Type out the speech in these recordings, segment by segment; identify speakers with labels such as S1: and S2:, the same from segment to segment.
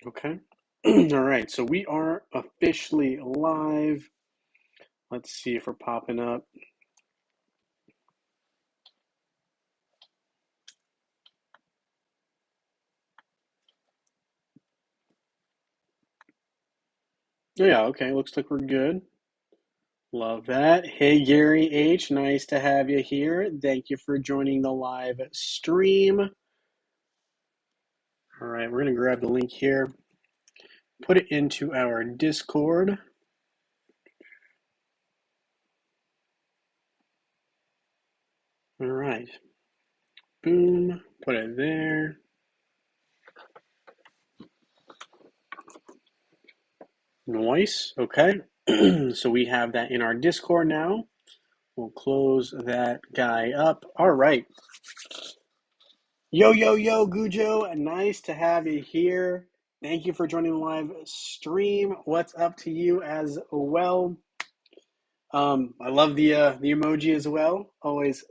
S1: Okay. All right. So we are officially live. Let's see if we're popping up. Oh, yeah. Okay. Looks like we're good. Love that. Hey, Gary H. Nice to have you here. Thank you for joining the live stream. All right. We're going to grab the link here, put it into our Discord. All right. Boom. Put it there. Nice. Okay. So we have that in our Discord now. We'll close that guy up. All right. Yo, yo, yo, Gujo. Nice to have you here. Thank you for joining the live stream. What's up to you as well? I love the emoji as well. Always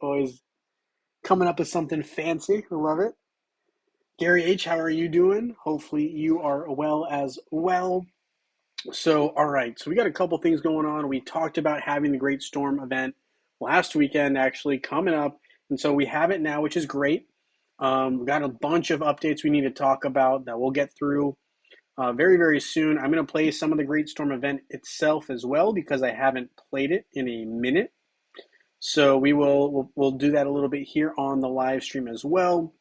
S1: coming up with something fancy. I love it. Gary H, how are you doing? Hopefully you are well as well. So, all right. So we got a couple things going on. We talked about having the Great Storm event last weekend, actually coming up, and so we have it now, which is great. We've got a bunch of updates we need to talk about that we'll get through very, very soon. I'm going to play some of the Great Storm event itself as well because I haven't played it in a minute. So we'll do that a little bit here on the live stream as well,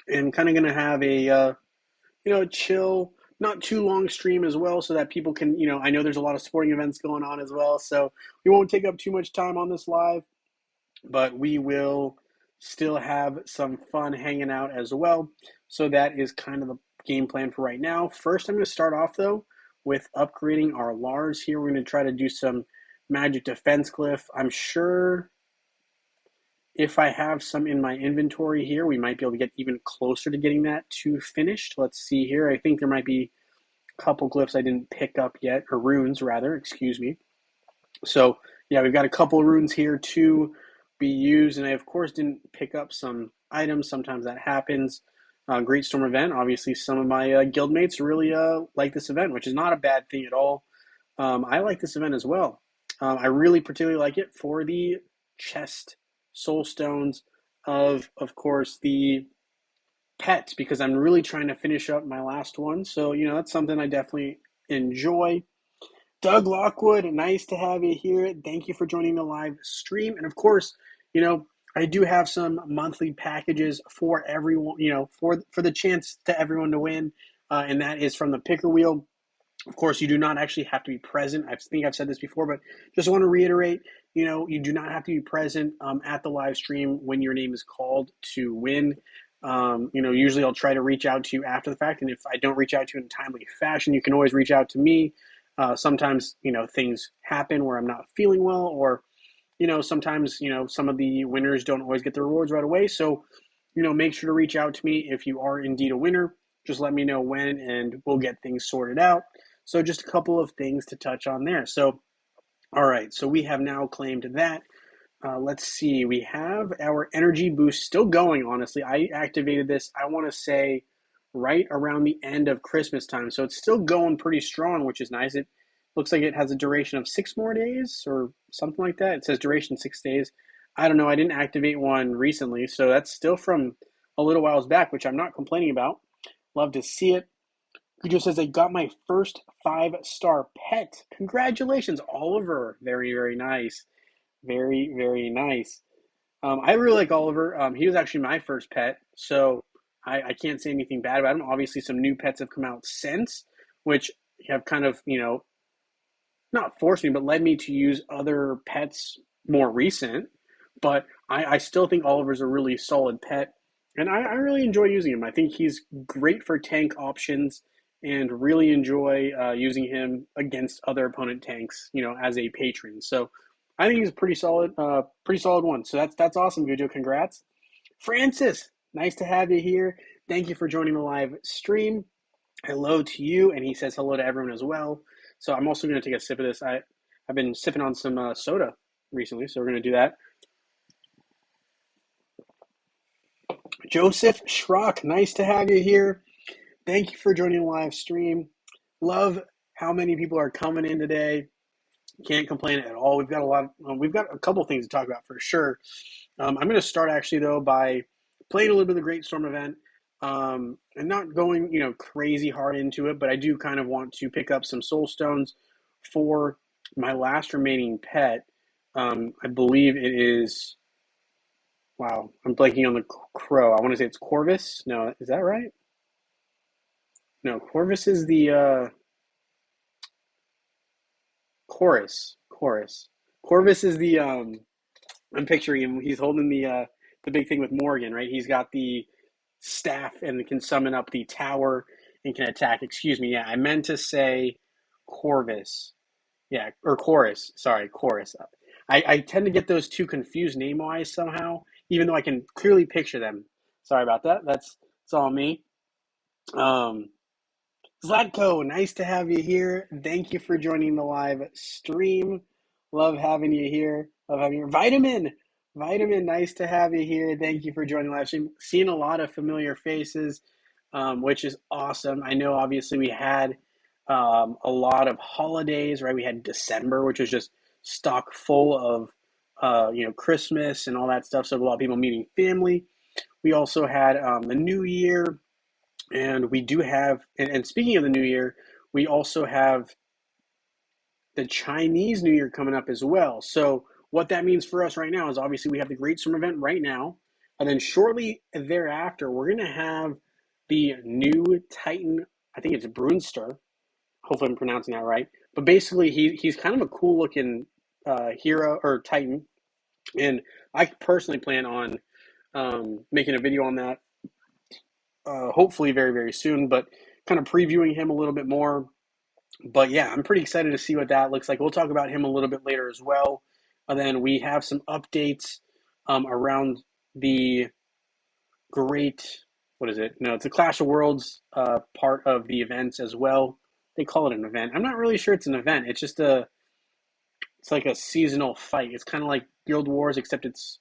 S1: and kind of going to have a chill, not too long stream as well, so that people can, I know there's a lot of sporting events going on as well, so we won't take up too much time on this live, but we will still have some fun hanging out as well. So that is kind of the game plan for right now. First, I'm going to start off though with upgrading our Lars here. We're going to try to do some magic defense glyph. I'm sure if I have some in my inventory here, we might be able to get even closer to getting that to finished. Let's see here. I think there might be a couple glyphs I didn't pick up yet, or runes rather, excuse me. So yeah, we've got a couple runes here to be used, and I of course didn't pick up some items. Sometimes that happens. Great Storm event. Obviously, some of my guildmates really like this event, which is not a bad thing at all. I like this event as well. I really particularly like it for the chest soul stones of course, the pets, because I'm really trying to finish up my last one. So, that's something I definitely enjoy. Doug Lockwood, nice to have you here. Thank you for joining the live stream. And of course, I do have some monthly packages for everyone, for the chance to everyone to win. And that is from the picker wheel. Of course, you do not actually have to be present. I think I've said this before, but just want to reiterate, you do not have to be present at the live stream when your name is called to win. Usually I'll try to reach out to you after the fact, and if I don't reach out to you in a timely fashion, you can always reach out to me. Sometimes, things happen where I'm not feeling well, or, sometimes, some of the winners don't always get the rewards right away. So, make sure to reach out to me if you are indeed a winner. Just let me know when, and we'll get things sorted out. So just a couple of things to touch on there. So, all right, so we have now claimed that. Let's see, we have our energy boost still going, honestly. I activated this, I want to say, right around the end of Christmas time. So it's still going pretty strong, which is nice. It looks like it has a duration of 6 more days or something like that. It says duration 6 days. I don't know, I didn't activate one recently, so that's still from a little whiles back, which I'm not complaining about. Love to see it. Cujo says, I got my first 5-star pet. Congratulations, Oliver. Very, very nice. Very, very nice. I really like Oliver. He was actually my first pet, so I can't say anything bad about him. Obviously, some new pets have come out since, which have kind of, not forced me, but led me to use other pets more recent. But I still think Oliver's a really solid pet, and I really enjoy using him. I think he's great for tank options, and really enjoy using him against other opponent tanks, as a patron. So I think he's a pretty solid one. So that's awesome, Gujo. Congrats. Francis, nice to have you here. Thank you for joining the live stream. Hello to you, and he says hello to everyone as well. So I'm also going to take a sip of this. I've been sipping on some soda recently, so we're going to do that. Joseph Schrock, nice to have you here. Thank you for joining the live stream. Love how many people are coming in today. Can't complain at all. We've got a couple things to talk about for sure. I'm going to start actually though by playing a little bit of the Great Storm event, and not going crazy hard into it, but I do kind of want to pick up some soul stones for my last remaining pet. I believe it is. Wow, I'm blanking on the crow. I want to say it's Corvus. No, is that right? No, Corvus is the chorus. Chorus. Corvus is the I'm picturing him. He's holding the big thing with Morgan, right? He's got the staff and can summon up the tower and can attack. Excuse me. Yeah, I meant to say Corvus. Yeah, or Chorus. Sorry, Chorus. I tend to get those two confused name wise somehow, even though I can clearly picture them. Sorry about that. That's all me. Um, Zlatko, nice to have you here. Thank you for joining the live stream. Love having you here. Love having you here. Vitamin, nice to have you here. Thank you for joining the live stream. Seeing a lot of familiar faces, which is awesome. I know obviously we had a lot of holidays, right? We had December, which was just stock full of Christmas and all that stuff. So a lot of people meeting family. We also had the New Year. And we do have, and speaking of the New Year, we also have the Chinese New Year coming up as well. So what that means for us right now is obviously we have the Great Storm event right now. And then shortly thereafter, we're going to have the new Titan, I think it's Brunster. Hopefully I'm pronouncing that right. But basically he's kind of a cool looking hero or Titan. And I personally plan on making a video on that hopefully very, very soon, but kind of previewing him a little bit more. But yeah, I'm pretty excited to see what that looks like. We'll talk about him a little bit later as well. And then we have some updates around the what is it? No, it's the Clash of Worlds part of the events as well. They call it an event. I'm not really sure it's an event. It's like a seasonal fight. It's kind of like Guild Wars, except it's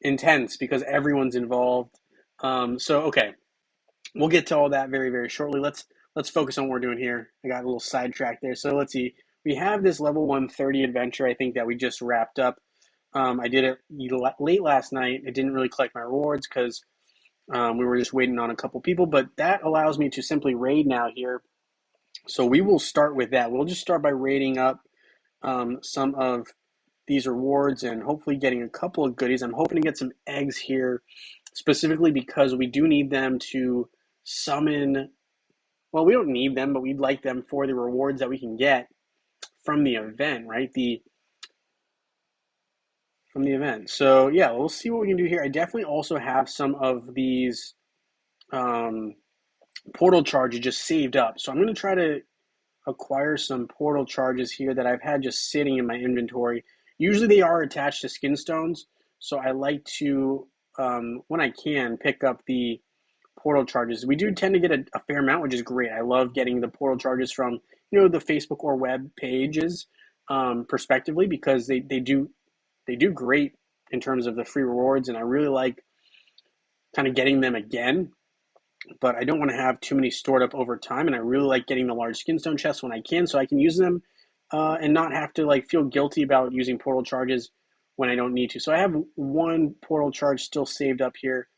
S1: intense because everyone's involved. Okay, we'll get to all that very, very shortly. Let's focus on what we're doing here. I got a little sidetracked there. So let's see. We have this level 130 adventure, I think, that we just wrapped up. I did it late last night. I didn't really collect my rewards because we were just waiting on a couple people, but that allows me to simply raid now here. So we will start with that. We'll just start by raiding up some of these rewards and hopefully getting a couple of goodies. I'm hoping to get some eggs here, specifically because we do need them to summon. Well, we don't need them, but we'd like them for the rewards that we can get from the event, right? From the event. So yeah, we'll see what we can do here. I definitely also have some of these portal charges just saved up. So I'm going to try to acquire some portal charges here that I've had just sitting in my inventory. Usually they are attached to skin stones, so I like to, when I can, pick up the portal charges. We do tend to get a fair amount, which is great. I love getting the portal charges from the Facebook or web pages, prospectively, because they do great in terms of the free rewards, and I really like kind of getting them again. But I don't want to have too many stored up over time, and I really like getting the large skinstone chests when I can, so I can use them and not have to feel guilty about using portal charges when I don't need to. So I have one portal charge still saved up here.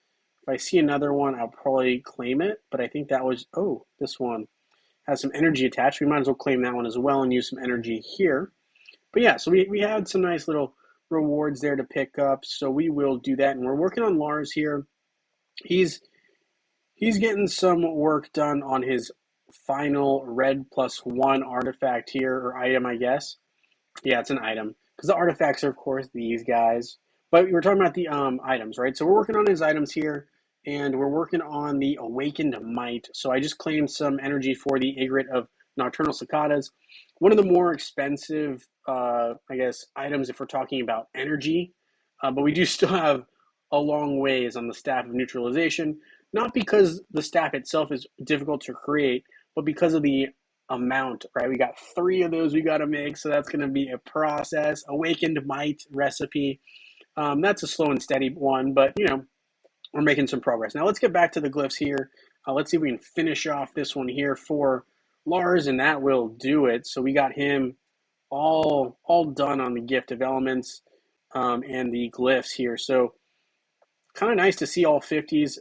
S1: If I see another one, I'll probably claim it, but I think that was, this one has some energy attached. We might as well claim that one as well and use some energy here. But yeah, so we had some nice little rewards there to pick up, so we will do that. And we're working on Lars here. He's getting some work done on his final red +1 artifact here, or item, I guess. Yeah, it's an item. Because the artifacts are, of course, these guys. But we're talking about the items, right? So we're working on his items here, and we're working on the Awakened Might. So I just claimed some energy for the Egret of Nocturnal Cicadas. One of the more expensive, I guess, items if we're talking about energy. But we do still have a long ways on the Staff of Neutralization. Not because the staff itself is difficult to create, but because of the amount, right? We got 3 of those we got to make, so that's going to be a process. Awakened Might recipe. That's a slow and steady one, but we're making some progress. Now let's get back to the glyphs here. Let's see if we can finish off this one here for Lars, and that will do it. So we got him all done on the gift of elements and the glyphs here. So kind of nice to see all 50s.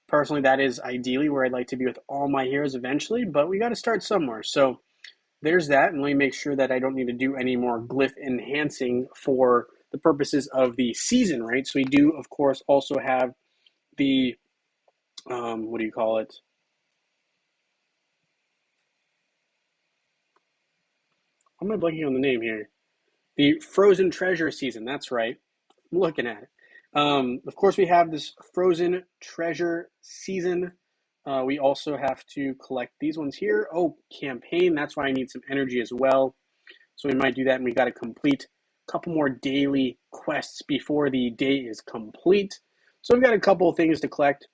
S1: Personally, that is ideally where I'd like to be with all my heroes eventually, but we got to start somewhere. So there's that, and let me make sure that I don't need to do any more glyph enhancing for the purposes of the season, right? So we do, of course, also have the, what do you call it? I'm not blanking on the name here. The Frozen Treasure season, that's right. I'm looking at it. Of course, we have this Frozen Treasure season. We also have to collect these ones here. Oh, campaign, that's why I need some energy as well. So we might do that, and we got to complete a couple more daily quests before the day is complete. So we've got a couple of things to collect.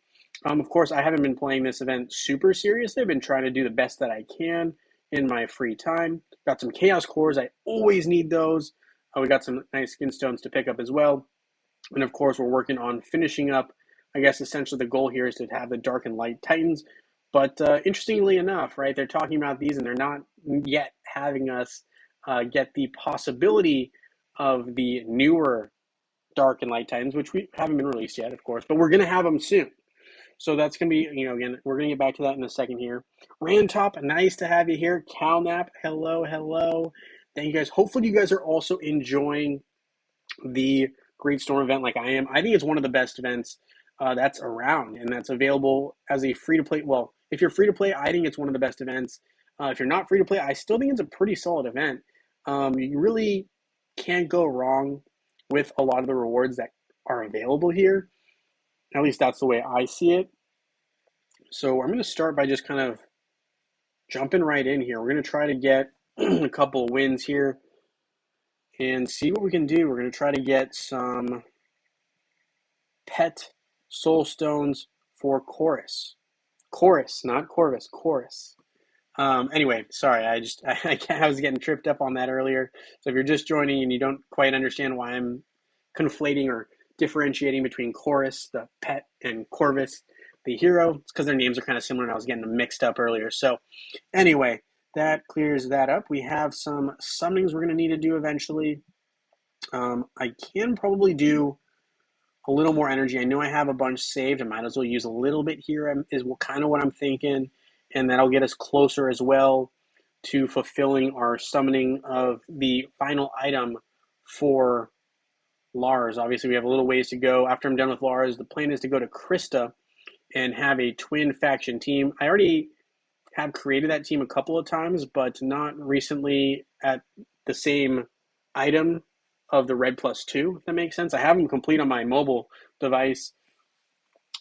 S1: Of course, I haven't been playing this event super seriously. I've been trying to do the best that I can in my free time. Got some Chaos Cores. I always need those. We got some nice skin stones to pick up as well. And of course, we're working on finishing up. I guess essentially the goal here is to have the Dark and Light Titans. But interestingly enough, right, they're talking about these and they're not yet having us get the possibility of the newer Dark and Light Titans, which we haven't been released yet, of course, but we're going to have them soon. So that's going to be, again, we're going to get back to that in a second here. Rantop, nice to have you here. Calnap, hello, hello. Thank you guys. Hopefully you guys are also enjoying the Great Storm event like I am. I think it's one of the best events that's around, and that's available as a free-to-play. Well, if you're free-to-play, I think it's one of the best events. If you're not free-to-play, I still think it's a pretty solid event. You really can't go wrong with a lot of the rewards that are available here. At least that's the way I see it. So I'm going to start by just kind of jumping right in here. We're going to try to get a couple of wins here and see what we can do. We're going to try to get some pet soul stones for Chorus. Chorus, not Corvus, Chorus. Anyway, sorry, I was getting tripped up on that earlier. So if you're just joining and you don't quite understand why I'm conflating or differentiating between Chorus, the pet, and Corvus, the hero, it's because their names are kind of similar and I was getting them mixed up earlier. So anyway, that clears that up. We have some summonings we're going to need to do eventually. I can probably do a little more energy. I know I have a bunch saved. I might as well use a little bit here is kind of what I'm thinking. And that'll get us closer as well to fulfilling our summoning of the final item for Lars. Obviously, we have a little ways to go. After I'm done with Lars, the plan is to go to Krista and have a twin faction team. I already have created that team a couple of times, but not recently at the same item of the red +2, if that makes sense. I have them complete on my mobile device,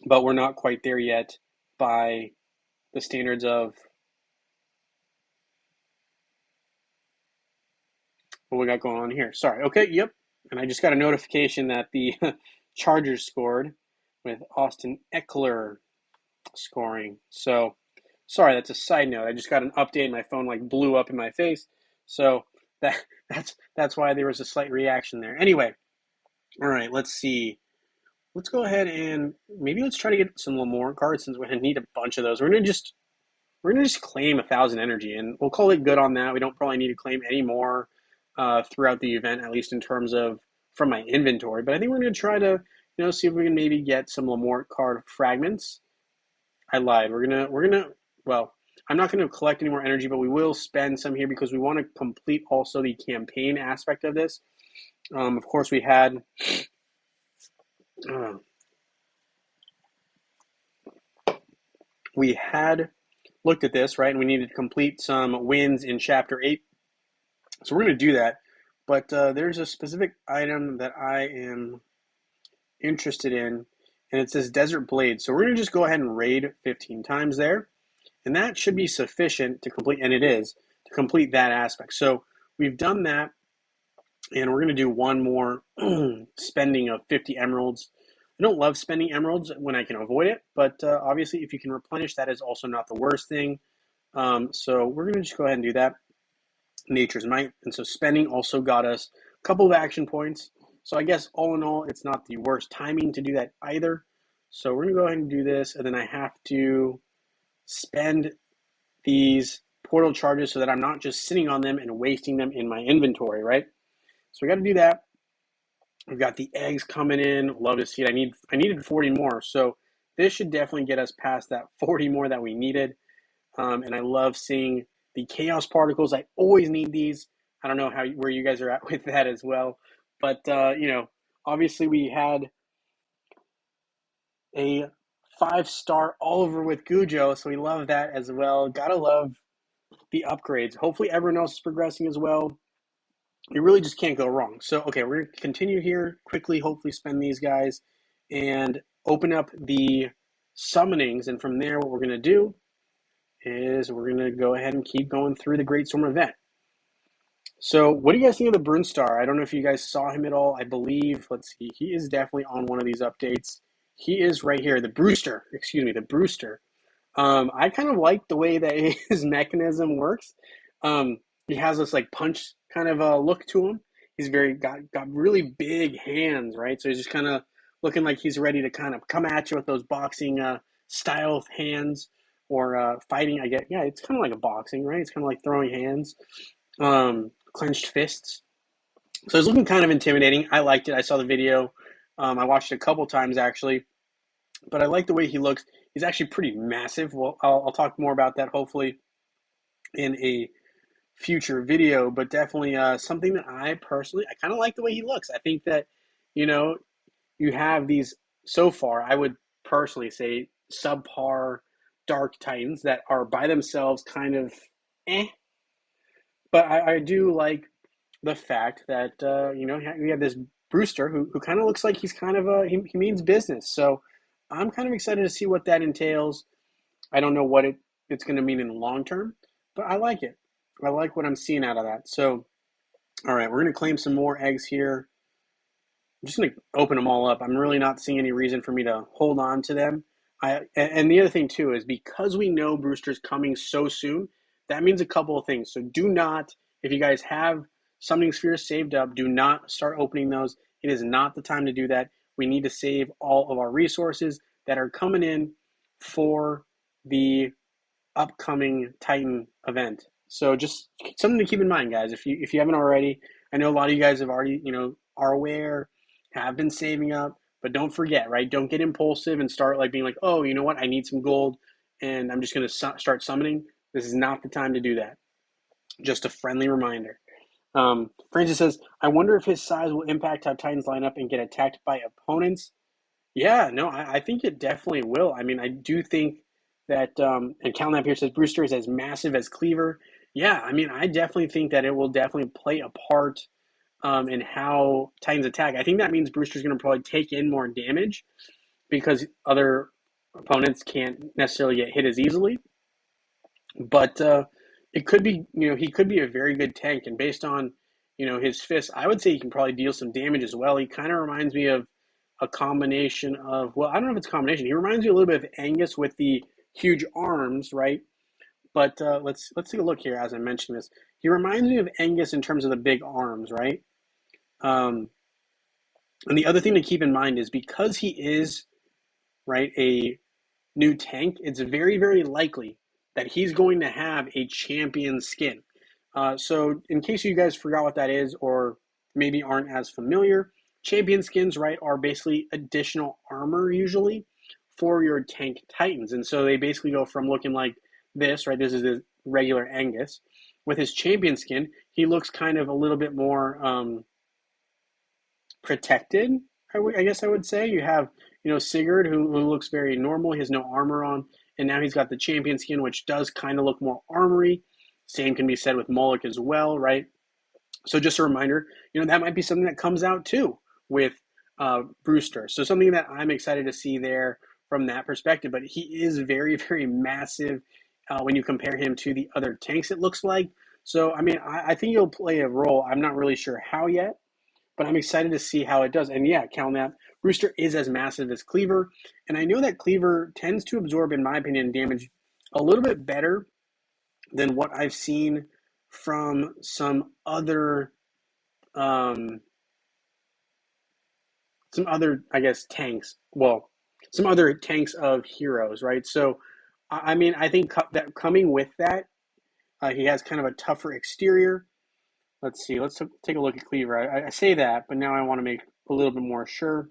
S1: but we're not quite there yet by the standards of what we got going on here. Sorry. Okay, yep. And I just got a notification that the Chargers scored with Austin Eckler scoring. So, sorry, that's a side note. I just got an update. My phone like blew up in my face. So that's why there was a slight reaction there. Anyway, all right, let's see. Let's go ahead and maybe let's try to get some more cards since we're gonna need a bunch of those. We're gonna just claim 1,000 energy, and we'll call it good on that. We don't probably need to claim any more throughout the event, at least in terms of from my inventory. But I think we're gonna try to see if we can maybe get some Lamort card fragments. I lied. We're gonna well, I'm not going to collect any more energy, but we will spend some here because we want to complete also the campaign aspect of this. Of course, we had looked at this, right, and we needed to complete some wins in Chapter 8. So we're going to do that, but there's a specific item that I am interested in, and it says Desert Blade. So we're going to just go ahead and raid 15 times there, and that should be sufficient to complete, and it is, to complete that aspect. So we've done that, and we're going to do one more spending of 50 emeralds. I don't love spending emeralds when I can avoid it, but obviously if you can replenish, that is also not the worst thing. So we're going to just go ahead and do that. Nature's Might. And so spending also got us a couple of action points. So I guess all in all, it's not the worst timing to do that either. So we're going to go ahead and do this, and then I have to spend these portal charges so that I'm not just sitting on them and wasting them in my inventory, right? So we got to do that. We've got the eggs coming in. Love to see it. I needed 40 more, so this should definitely get us past that 40 more that we needed. And I love seeing the chaos particles. I always need these. I don't know where you guys are at with that as well, but obviously we had a 5-star Oliver with Gujo, so we love that as well. Gotta love the upgrades. Hopefully everyone else is progressing as well. You really just can't go wrong. So, okay, we're going to continue here quickly, hopefully spend these guys, and open up the summonings. And from there, what we're going to do is we're going to go ahead and keep going through the Great Storm event. So, what do you guys think of the Brunstar? I don't know if you guys saw him at all. I believe, let's see, he is definitely on one of these updates. He is right here, the Brewster. I kind of like the way that his mechanism works. He has this like punch kind of look to him. He's got really big hands, right? So he's just kind of looking like he's ready to kind of come at you with those boxing style hands or fighting. I get, yeah, it's kind of like a boxing, right? It's kind of like throwing hands, clenched fists. So it's looking kind of intimidating. I liked it. I saw the video. I watched it a couple times actually, but I like the way he looks. He's actually pretty massive. Well, I'll talk more about that hopefully in a future video, but definitely something that I kind of like the way he looks. I think that, you know, you have these so far, I would personally say subpar Dark Titans that are by themselves kind of eh, but I do like the fact that, we have this Brewster who kind of looks like he's kind of he means business. So I'm kind of excited to see what that entails. I don't know what it's going to mean in the long term, but I like it. I like what I'm seeing out of that. So, all right, we're going to claim some more eggs here. I'm just going to open them all up. I'm really not seeing any reason for me to hold on to them. And the other thing too is because we know Brewster's coming so soon, that means a couple of things. So do not, if you guys have summoning spheres saved up, do not start opening those. It is not the time to do that. We need to save all of our resources that are coming in for the upcoming Titan event. So just something to keep in mind, guys. If you haven't already, I know a lot of you guys have already, are aware, have been saving up, but don't forget, right? Don't get impulsive and start like being like, oh, you know what? I need some gold, and I'm just going to start summoning. This is not the time to do that. Just a friendly reminder. Francis says, I wonder if his size will impact how Titans line up and get attacked by opponents. Yeah, no, I think it definitely will. I mean, I do think that, and Calnap here says Brewster is as massive as Cleaver. Yeah, I mean, I definitely think that it will definitely play a part in how Titans attack. I think that means Brewster's going to probably take in more damage because other opponents can't necessarily get hit as easily. But it could be, he could be a very good tank. And based on, his fist, I would say he can probably deal some damage as well. He kind of reminds me of a combination of, well, I don't know if it's a combination. He reminds me a little bit of Angus with the huge arms, right? But let's take a look here as I mentioned this. He reminds me of Angus in terms of the big arms, right? Um, and the other thing to keep in mind is because he is, right, a new tank, it's very, very likely that he's going to have a champion skin. So in case you guys forgot what that is or maybe aren't as familiar, champion skins, right, are basically additional armor usually for your tank titans. And so they basically go from looking like this, right, this is the regular Angus. With his champion skin, he looks kind of a little bit more protected, I guess I would say. You have, Sigurd, who looks very normal. He has no armor on. And now he's got the champion skin, which does kind of look more armory. Same can be said with Moloch as well, right? So just a reminder, that might be something that comes out too with Brewster. So something that I'm excited to see there from that perspective. But he is very, very massive when you compare him to the other tanks, it looks like. So, I mean, I think he'll play a role. I'm not really sure how yet, but I'm excited to see how it does. And yeah, Calnap, Brewster is as massive as Cleaver. And I know that Cleaver tends to absorb, in my opinion, damage a little bit better than what I've seen from some other, I guess, tanks. Well, some other tanks of heroes, right? So, I mean, I think that coming with that, he has kind of a tougher exterior. Let's see. Let's take a look at Cleaver. I say that, but now I want to make a little bit more sure.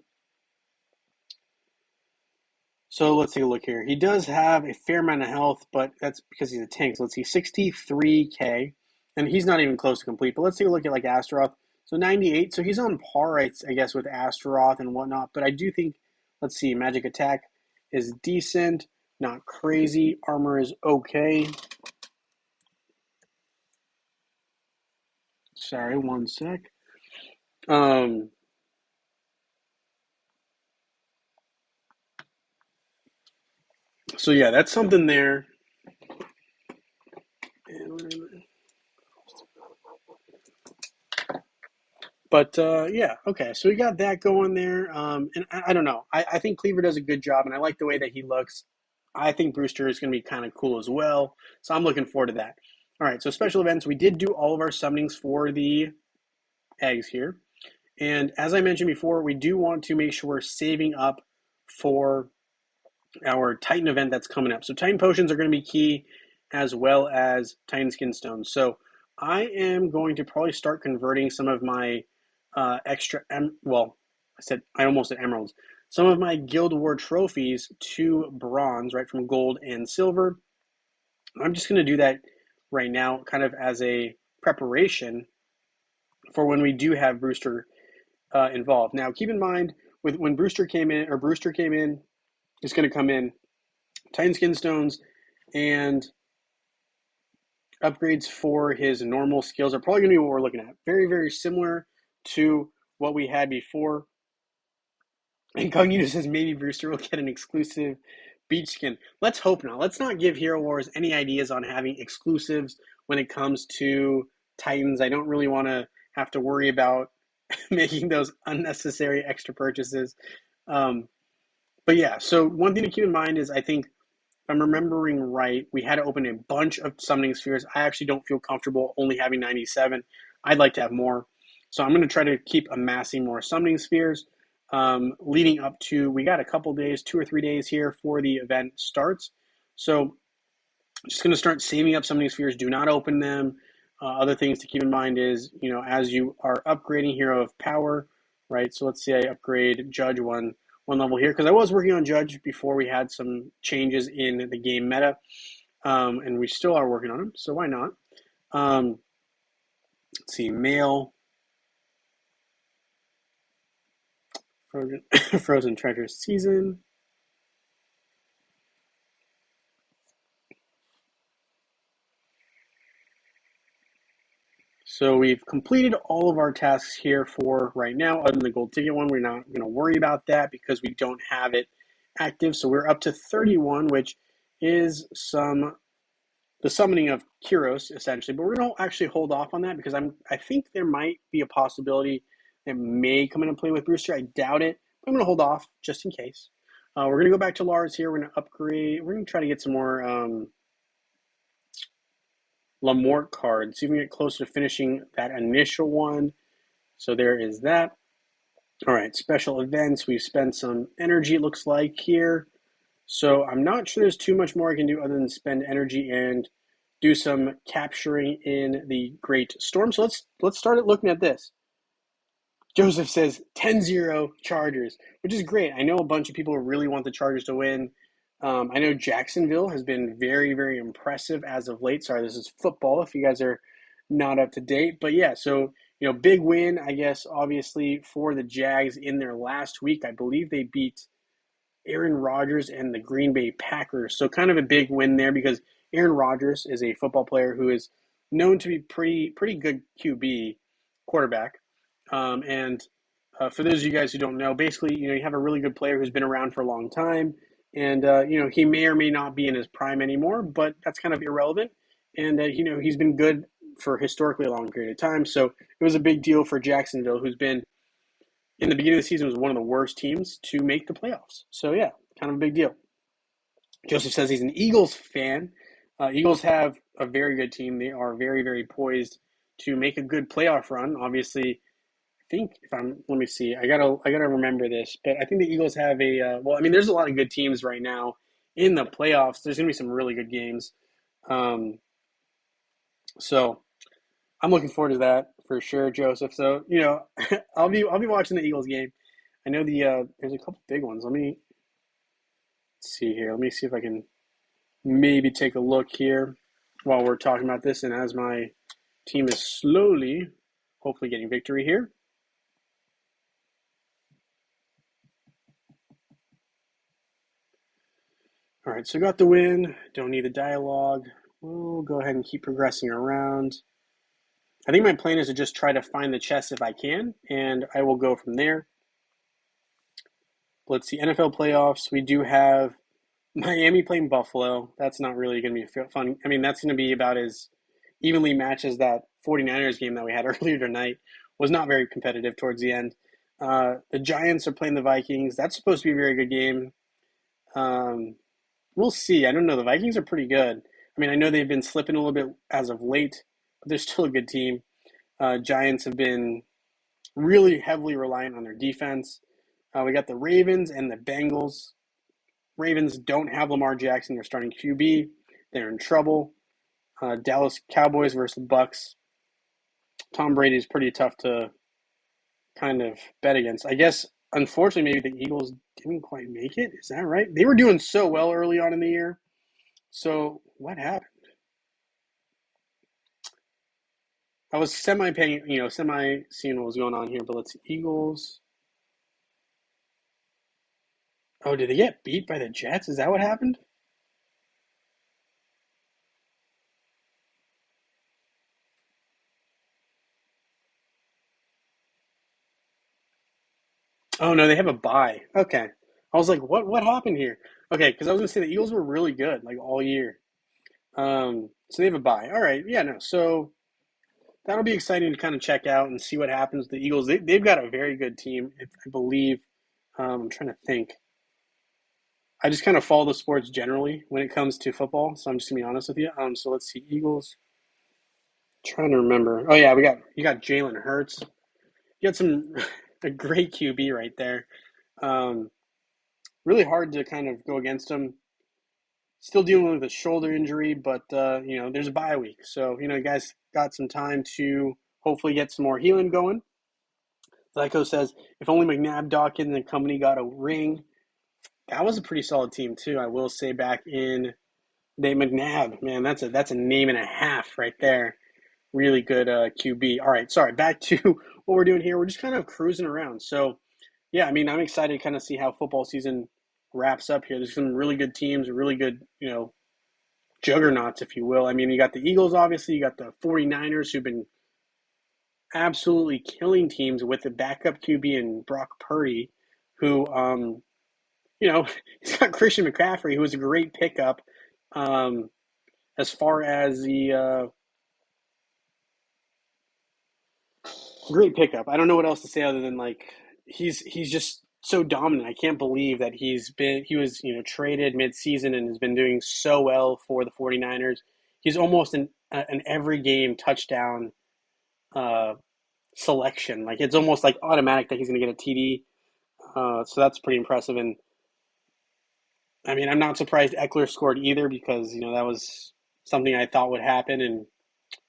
S1: So let's take a look here. He does have a fair amount of health, but that's because he's a tank. So let's see, 63k, and he's not even close to complete. But let's take a look at like Astaroth. So 98. So he's on par, I guess, with Astaroth and whatnot. But I do think, let's see, magic attack is decent, not crazy. Armor is okay. Sorry, one sec. So yeah, that's something there. But yeah, okay. So we got that going there. And I don't know. I think Cleaver does a good job, and I like the way that he looks. I think Brewster is going to be kind of cool as well. So I'm looking forward to that. All right. So special events. We did do all of our summonings for the eggs here. And as I mentioned before, we do want to make sure we're saving up for our Titan event that's coming up. So Titan potions are going to be key, as well as Titan skin stones. So I am going to probably start converting some of my extra, I almost said emeralds. Some of my Guild War trophies to bronze, right, from gold and silver. I'm just going to do that right now, kind of as a preparation for when we do have Brewster involved. Now, keep in mind, with when Brewster came in, is going to come in, Titan skin stones and upgrades for his normal skills are probably going to be what we're looking at. Very, very similar to what we had before. Incognito says maybe Brewster will get an exclusive beach skin. Let's hope not. Let's not give Hero Wars any ideas on having exclusives when it comes to Titans. I don't really want to have to worry about making those unnecessary extra purchases. But yeah, so one thing to keep in mind is I think if I'm remembering right, we had to open a bunch of summoning spheres. I actually don't feel comfortable only having 97. I'd like to have more. So I'm going to try to keep amassing more summoning spheres leading up to, we got a couple days, 2 or 3 days here for the event starts. So I'm just going to start saving up summoning spheres. Do not open them. Other things to keep in mind is, as you are upgrading Hero of Power, right? So let's say I upgrade Judge one level here, because I was working on Judge before we had some changes in the game meta, and we still are working on them, so why not? Let's see, Mail, Frozen Treasure Season. So we've completed all of our tasks here for right now, other than the gold ticket one. We're not going to worry about that because we don't have it active. So we're up to 31, which is the summoning of Kyros, essentially. But we're going to actually hold off on that because I think there might be a possibility it may come into play with Brewster. I doubt it. But I'm going to hold off just in case. We're going to go back to Lars here. We're going to upgrade. We're going to try to get some more Lamort cards. See if we can get closer to finishing that initial one. So there is that. All right, special events. We've spent some energy, it looks like, here. So I'm not sure there's too much more I can do other than spend energy and do some capturing in the Great Storm. So let's start looking at this. Joseph says 10-0 Chargers, which is great. I know a bunch of people really want the Chargers to win. I know Jacksonville has been very, very impressive as of late. Sorry, this is football if you guys are not up to date. But yeah, so, big win, I guess, obviously, for the Jags in their last week. I believe they beat Aaron Rodgers and the Green Bay Packers. So kind of a big win there because Aaron Rodgers is a football player who is known to be pretty good QB quarterback. And for those of you guys who don't know, basically, you have a really good player who's been around for a long time. And, he may or may not be in his prime anymore, but that's kind of irrelevant. And, he's been good for historically a long period of time. So it was a big deal for Jacksonville, who's been, in the beginning of the season, was one of the worst teams to make the playoffs. So, yeah, kind of a big deal. Joseph says he's an Eagles fan. Eagles have a very good team. They are very, very poised to make a good playoff run. Obviously, think if I'm, let me see, I gotta remember this, but I think the Eagles have a well, I mean, there's a lot of good teams right now in the playoffs. There's gonna be some really good games, um, so I'm looking forward to that for sure, Joseph. So I'll be watching the Eagles game. I know there's a couple big ones. Let me see here. Let me see if I can maybe take a look here while we're talking about this, and as my team is slowly, hopefully, getting victory here. All right, so got the win. Don't need the dialogue. We'll go ahead and keep progressing around. I think my plan is to just try to find the chest if I can, and I will go from there. Let's see, NFL playoffs. We do have Miami playing Buffalo. That's not really going to be fun. I mean, that's going to be about as evenly matched as that 49ers game that we had earlier tonight. Was not very competitive towards the end. The Giants are playing the Vikings. That's supposed to be a very good game. Um, we'll see. I don't know. The Vikings are pretty good. I mean, I know they've been slipping a little bit as of late, but they're still a good team. Giants have been really heavily reliant on their defense. We got the Ravens and the Bengals. Ravens don't have Lamar Jackson. They're starting QB. They're in trouble. Dallas Cowboys versus the Bucks. Tom Brady is pretty tough to kind of bet against. I guess, unfortunately, maybe the Eagles didn't quite make it. Is that right? They were doing so well early on in the year. So what happened? I was semi seeing what was going on here. But let's see. Eagles. Oh, did they get beat by the Jets? Is that what happened? Oh no, they have a bye. Okay. I was like, what happened here? Okay, because I was gonna say the Eagles were really good like all year. So they have a bye. All right, yeah, no. So that'll be exciting to kind of check out and see what happens with the Eagles. They've got a very good team, I believe. I'm trying to think. I just kind of follow the sports generally when it comes to football, so I'm just gonna be honest with you. So let's see, Eagles. Trying to remember. Oh yeah, you got Jalen Hurts. You got some a great QB right there. Um, really hard to kind of go against him. Still dealing with a shoulder injury, but there's a bye week, so you guys got some time to hopefully get some more healing going. Zyko says, if only McNabb, Dawkins, and company got a ring. That was a pretty solid team too. I will say back in Day McNabb, man, that's a name and a half right there. Really good QB. All right, sorry. Back to what we're doing here. We're just kind of cruising around. So yeah, I mean, I'm excited to kind of see how football season wraps up here. There's some really good teams, really good, juggernauts, if you will. I mean, you got the Eagles, obviously. You got the 49ers, who've been absolutely killing teams with the backup QB and Brock Purdy, who, he's got Christian McCaffrey, who was a great pickup. Um, as far as the great pickup, I don't know what else to say other than like he's just so dominant. I can't believe that he was traded mid-season and has been doing so well for the 49ers. He's almost an every game touchdown uh, selection. Like it's almost like automatic that he's going to get a TD. So that's pretty impressive. And I mean, I'm not surprised Eckler scored either because that was something I thought would happen and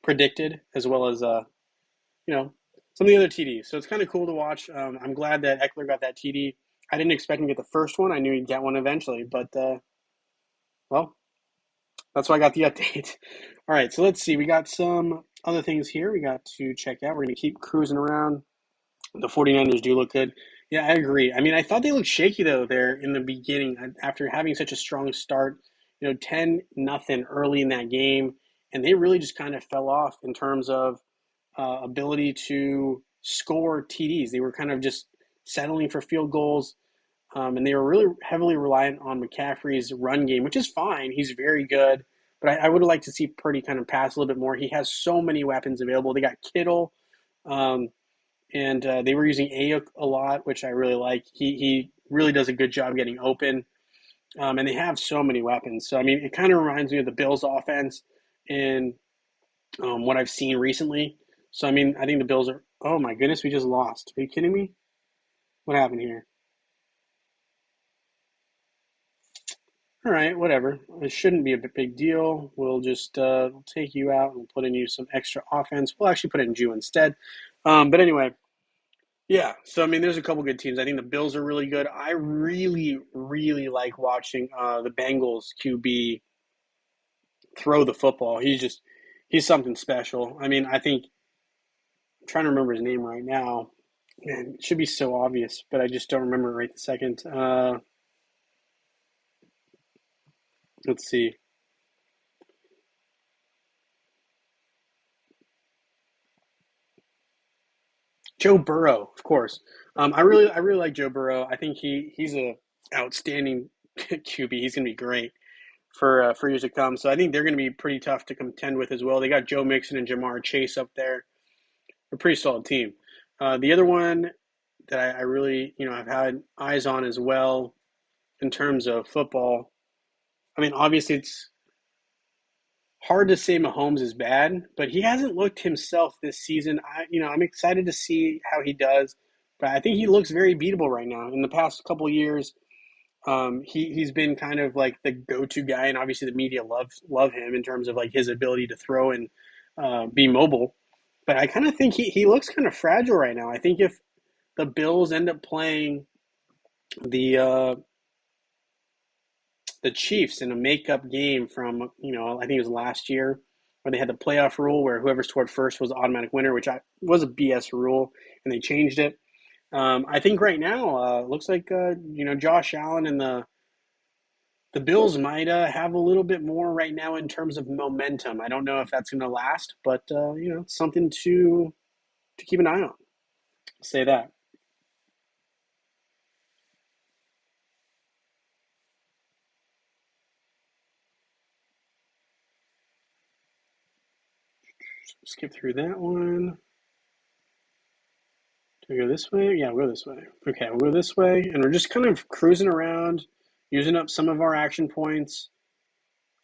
S1: predicted, as well as you know some of the other TDs. So it's kind of cool to watch. I'm glad that Eckler got that TD. I didn't expect him to get the first one. I knew he'd get one eventually, but well, that's why I got the update. All right, so let's see. We got some other things here we got to check out. We're going to keep cruising around. The 49ers do look good. Yeah, I agree. I mean, I thought they looked shaky though there in the beginning after having such a strong start. 10-0 early in that game, and they really just kind of fell off in terms of ability to score TDs. They were kind of just settling for field goals, and they were really heavily reliant on McCaffrey's run game, which is fine. He's very good, but I would like to see Purdy kind of pass a little bit more. He has so many weapons available. They got Kittle. And they were using Ayuk a lot, which I really like. He really does a good job getting open, and they have so many weapons. So I mean, it kind of reminds me of the Bills' offense and what I've seen recently. So I mean, I think the Bills Oh my goodness, we just lost. Are you kidding me? What happened here? All right, whatever. It shouldn't be a big deal. We'll just take you out and put in you some extra offense. We'll actually put in Jew instead. But anyway, yeah. So I mean, there's a couple good teams. I think the Bills are really good. I really, really like watching the Bengals QB throw the football. He's something special. I mean, I think I'm trying to remember his name right now. Man, it should be so obvious, but I just don't remember it right this second. Let's see. Joe Burrow, of course. I really like Joe Burrow. I think he's a outstanding QB. He's going to be great for years to come. So I think they're going to be pretty tough to contend with as well. They got Joe Mixon and Jamar Chase up there. A pretty solid team. The other one that I really have had eyes on as well in terms of football. I mean, obviously it's hard to say Mahomes is bad, but he hasn't looked himself this season. I'm excited to see how he does, but I think he looks very beatable right now. In the past couple of years, he's been kind of like the go-to guy, and obviously the media love him in terms of like his ability to throw and be mobile. But I kind of think he looks kind of fragile right now. I think if the Bills end up playing the uh, the Chiefs in a makeup game from, I think it was last year where they had the playoff rule where whoever scored first was the automatic winner, which was a BS rule, and they changed it. I think right now looks like Josh Allen and the Bills might have a little bit more right now in terms of momentum. I don't know if that's going to last, but something to keep an eye on. I'll say that. Skip through that one. Do we go this way? Yeah, we'll go this way. Okay, we'll go this way, and we're just kind of cruising around, using up some of our action points.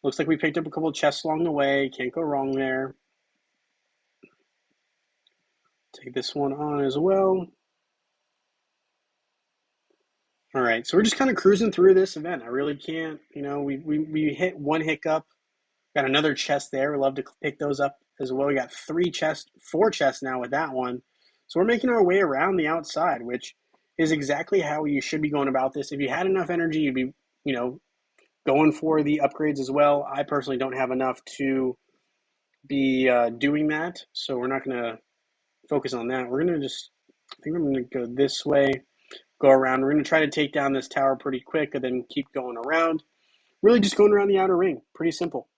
S1: Looks like we picked up a couple of chests along the way. Can't go wrong there. Take this one on as well. All right, so we're just kind of cruising through this event. I really can't, we hit one hiccup. Got another chest there. We love to pick those up as well. We got four chests now with that one. So we're making our way around the outside, which is exactly how you should be going about this. If you had enough energy, you'd be, going for the upgrades as well. I personally don't have enough to be doing that, so we're not going to focus on that. We're going to I think I'm going to go this way, go around. We're going to try to take down this tower pretty quick and then keep going around. Really just going around the outer ring. Pretty simple.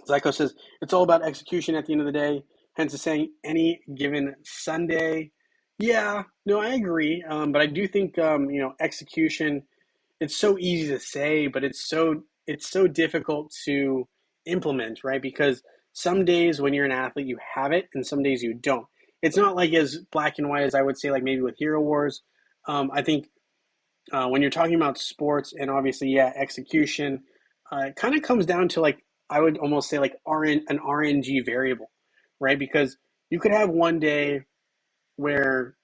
S1: Zyko says it's all about execution at the end of the day. Hence the saying, any given Sunday. Yeah, no, I agree. But I do think execution. It's so easy to say, but it's so difficult to implement, right? Because some days when you're an athlete, you have it, and some days you don't. It's not like as black and white as I would say, like maybe with Hero Wars. I think when you're talking about sports and obviously, yeah, execution, it kind of comes down to like I would almost say like an RNG variable, right? Because you could have one day where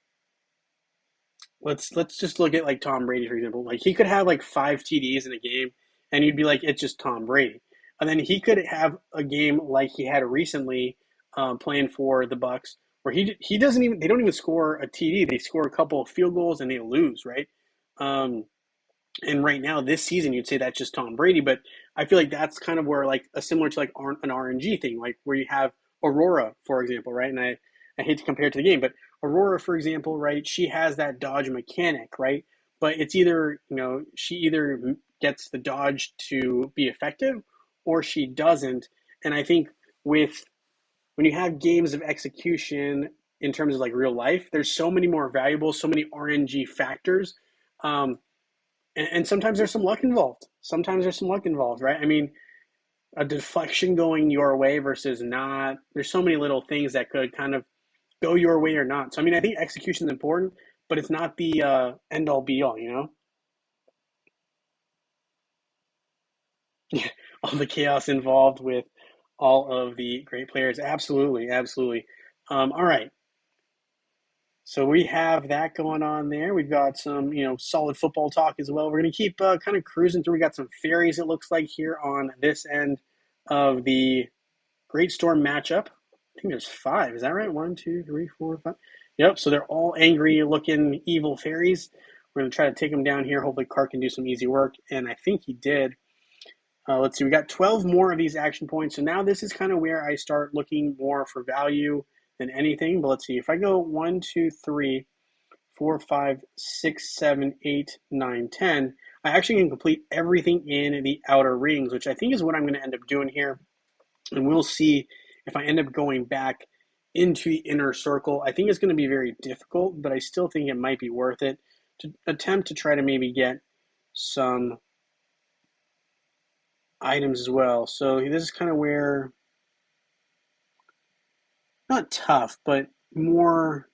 S1: let's just look at like Tom Brady for example. Like he could have like five TDs in a game, and you'd be like, it's just Tom Brady. And then he could have a game like he had recently playing for the Bucks, where he doesn't even they don't even score a TD. They score a couple of field goals and they lose, right? Um, and right now, this season, you'd say that's just Tom Brady, but I feel like that's kind of where like a similar to like an RNG thing, like where you have Aurora, for example, right? And I hate to compare it to the game, but Aurora, for example, right? She has that dodge mechanic, right? But it's either she either gets the dodge to be effective or she doesn't. And I think with when you have games of execution in terms of like real life, there's so many more valuable, so many RNG factors. And sometimes there's some luck involved. Sometimes there's some luck involved, right? I mean, a deflection going your way versus not. There's so many little things that could kind of go your way or not. So, I mean, I think execution is important, but it's not the end all be all, all the chaos involved with all of the great players. Absolutely, absolutely. All right. So we have that going on there. We've got some, solid football talk as well. We're going to keep kind of cruising through. We got some fairies, it looks like, here on this end of the Great Storm matchup. I think there's 5. Is that right? 1, 2, 3, 4, 5. Yep. So they're all angry-looking evil fairies. We're going to try to take them down here. Hopefully, Carr can do some easy work, and I think he did. Let's see. We got 12 more of these action points. So now this is kind of where I start looking more for value than anything. But let's see. If I go 1, 2, 3, 4, 5, 6, 7, 8, 9, 10, I actually can complete everything in the outer rings, which I think is what I'm going to end up doing here. And we'll see if I end up going back into the inner circle. I think it's going to be very difficult, but I still think it might be worth it to attempt to try to maybe get some items as well. So this is kind of where, not tough, but more,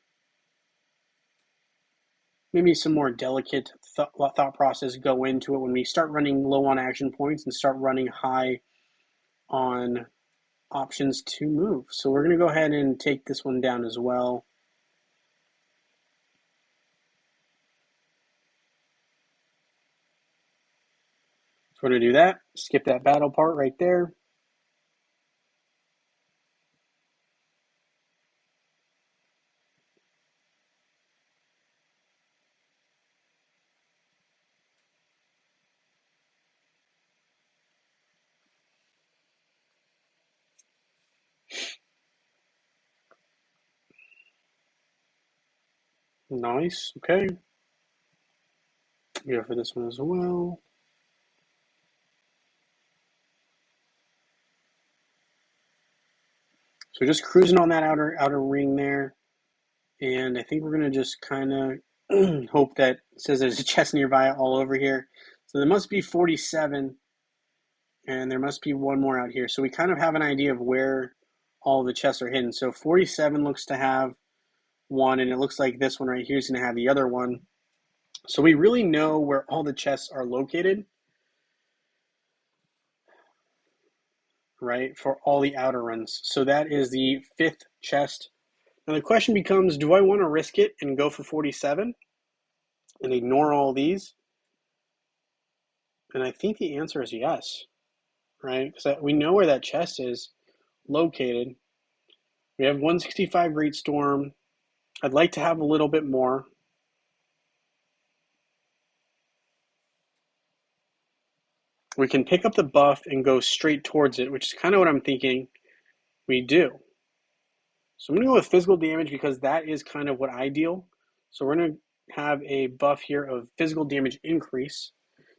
S1: maybe some more delicate thought process go into it when we start running low on action points and start running high on options to move. So we're going to go ahead and take this one down as well. So we're going to do that. Skip that battle part right there. Nice. Okay. Go for this one as well. So just cruising on that outer ring there. And I think we're going to just kind of hope that it says there's a chest nearby all over here. So there must be 47, and there must be one more out here. So we kind of have an idea of where all the chests are hidden. So 47 looks to have one, and it looks like this one right here is going to have the other one. So we really know where all the chests are located, right, for all the outer runs. So that is the 5th chest. Now the question becomes, do I want to risk it and go for 47 and ignore all these? And I think the answer is yes, right? Because we know where that chest is located. We have 165 Great Storm. I'd like to have a little bit more. We can pick up the buff and go straight towards it, which is kind of what I'm thinking we do. So I'm going to go with physical damage because that is kind of what I deal. So we're going to have a buff here of physical damage increase.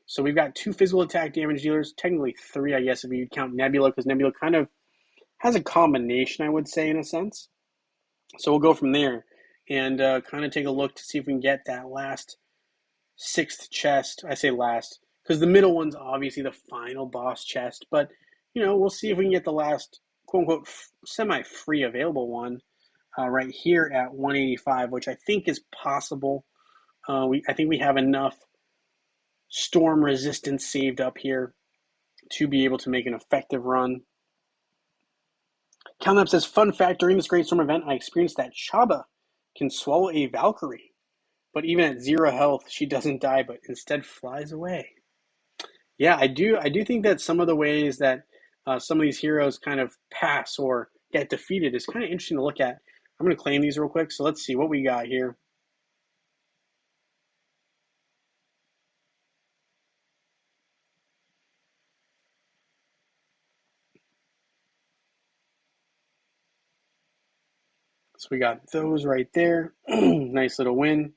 S1: So we've got 2 physical attack damage dealers, technically 3, I guess, if you count Nebula, because Nebula kind of has a combination, I would say, in a sense. So we'll go from there and kind of take a look to see if we can get that last 6th chest. I say last because the middle one's obviously the final boss chest, but we'll see if we can get the last quote-unquote semi-free available one right here at 185, which I think is possible. I think we have enough storm resistance saved up here to be able to make an effective run. Countdown says, fun fact, during this Great Storm event, I experienced that Chaba can swallow a Valkyrie, but even at 0 health, she doesn't die, but instead flies away. Yeah, I do think that some of the ways that some of these heroes kind of pass or get defeated is kind of interesting to look at. I'm going to claim these real quick, so let's see what we got here. So we got those right there. Nice little win.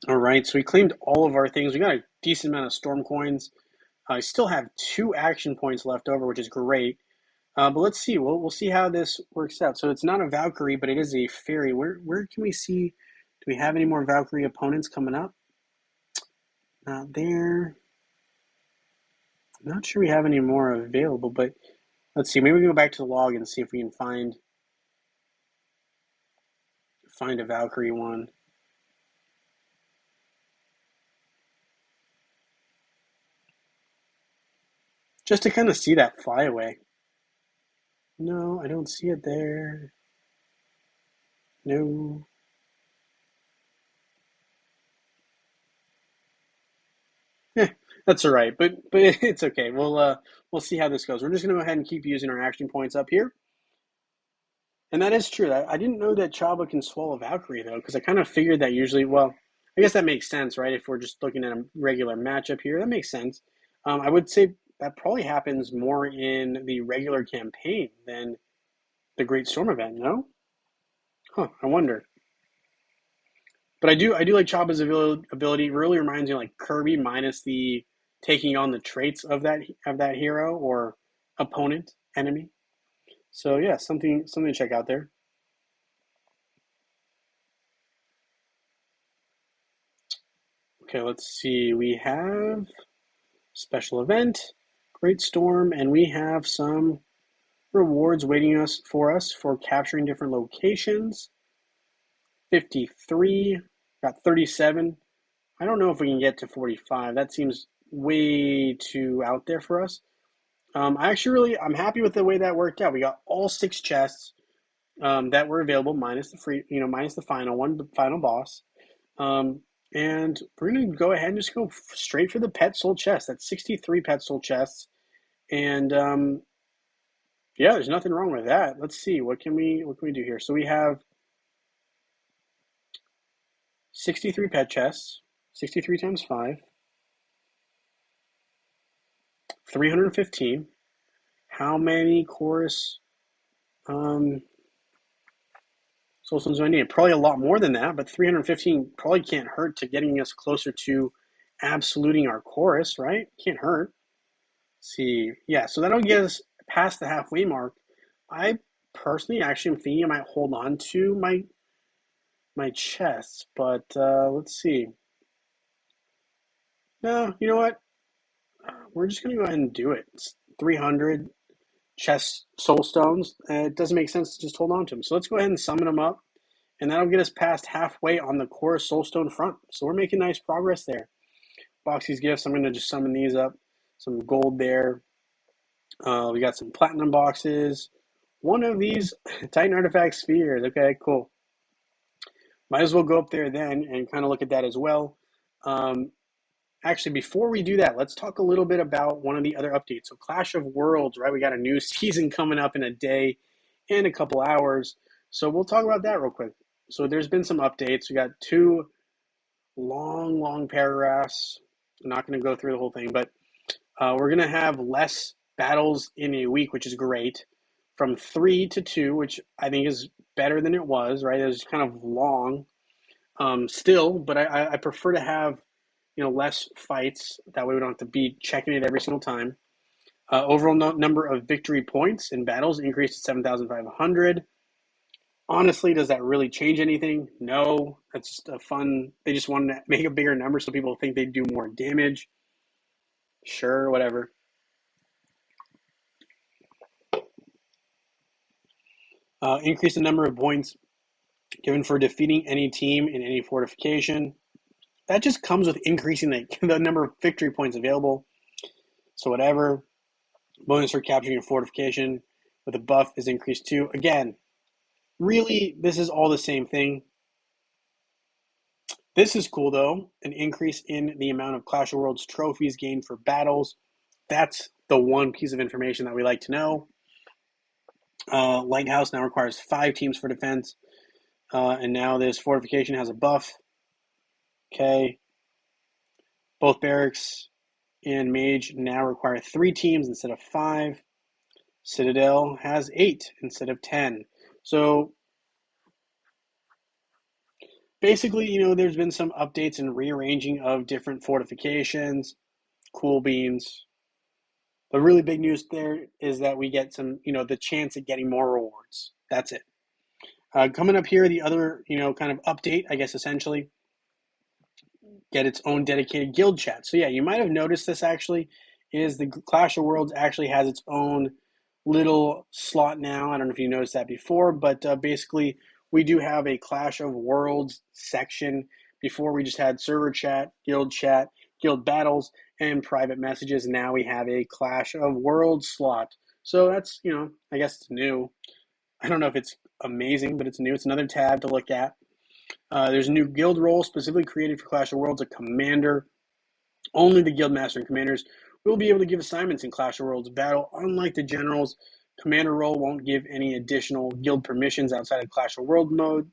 S1: All right, so we claimed all of our things. We got a decent amount of storm coins. I still have 2 action points left over, which is great. But let's see. We'll see how this works out. So it's not a Valkyrie, but it is a fairy. Where can we see? Do we have any more Valkyrie opponents coming up? Not there. I'm not sure we have any more available, but Let's see. Maybe we can go back to the log and see if we can find a Valkyrie one. Just to kind of see that flyaway. No, I don't see it there. No. That's all right, but it's okay. We'll see how this goes. We're just gonna go ahead and keep using our action points up here. And that is true. I didn't know that Chaba can swallow Valkyrie though, because I kind of figured that usually. Well, I guess that makes sense, right? If we're just looking at a regular matchup here, that makes sense. I would say that probably happens more in the regular campaign than the Great Storm event. No? Huh. I wonder. But I do like Chaba's ability. It really reminds me of like Kirby minus the taking on the traits of that hero or opponent enemy. So yeah, something to check out there. Okay, let's see. We have special event, Great Storm, and we have some rewards waiting for us for capturing different locations. 53, got 37. I don't know if we can get to 45. That seems way too out there for us. I'm happy with the way that worked out. We got all 6 chests that were available, minus the free, minus the final one, the final boss. Um, and we're gonna go ahead and just go straight for the pet soul chest. That's 63 pet soul chests, and yeah, there's nothing wrong with that. Let's see what can we do here. So we have 63 pet chests, 63 times 5, 315. How many chorus soul stones do I need? Probably a lot more than that, but 315 probably can't hurt to getting us closer to absoluting our chorus, right? Can't hurt. Let's see, yeah, so that'll get us past the halfway mark. I personally actually am thinking I might hold on to my chests, but let's see. No, you know what? We're just gonna go ahead and do it. It's 300 chest soul stones. It doesn't make sense to just hold on to them. So let's go ahead and summon them up, and that'll get us past halfway on the core soulstone front. So we're making nice progress there. Boxy's gifts, I'm going to just summon these up. Some gold there. We got some platinum boxes. One of these Titan artifact spheres. Okay, cool. Might as well go up there then and kind of look at that as well. Actually, before we do that, let's talk a little bit about one of the other updates. So Clash of Worlds, right? We got a new season coming up in a day and a couple hours. So we'll talk about that real quick. So there's been some updates. We got 2 long paragraphs. I'm not going to go through the whole thing, but we're going to have less battles in a week, which is great. From 3 to 2, which I think is better than it was, right? It was kind of long still, but I prefer to have less fights. That way we don't have to be checking it every single time. Overall number of victory points in battles increased to 7,500. Honestly, does that really change anything? No. That's just a fun. They just want to make a bigger number so people think they do more damage. Sure, whatever. Increase the number of points given for defeating any team in any fortification. That just comes with increasing the number of victory points available. So whatever. Bonus for capturing a fortification with a buff is increased too. Again, really, this is all the same thing. This is cool though. An increase in the amount of Clash of Worlds trophies gained for battles. That's the one piece of information that we like to know. Lighthouse now requires 5 teams for defense. And now this fortification has a buff. Okay. Both barracks and mage now require 3 teams instead of 5. Citadel has 8 instead of 10. So basically, there's been some updates and rearranging of different fortifications, cool beans. The really big news there is that we get some, the chance at getting more rewards. That's it. Coming up here, the other, kind of update, I guess, essentially, get its own dedicated guild chat. So yeah, you might have noticed this actually, is the Clash of Worlds actually has its own little slot now. I don't know if you noticed that before, but basically we do have a Clash of Worlds section. Before we just had server chat, guild battles, and private messages. Now we have a Clash of Worlds slot. So that's, I guess it's new. I don't know if it's amazing, but it's new. It's another tab to look at. There's a new guild role specifically created for Clash of Worlds, a commander. Only the guild master and commanders will be able to give assignments in Clash of Worlds battle. Unlike the generals, commander role won't give any additional guild permissions outside of Clash of Worlds mode,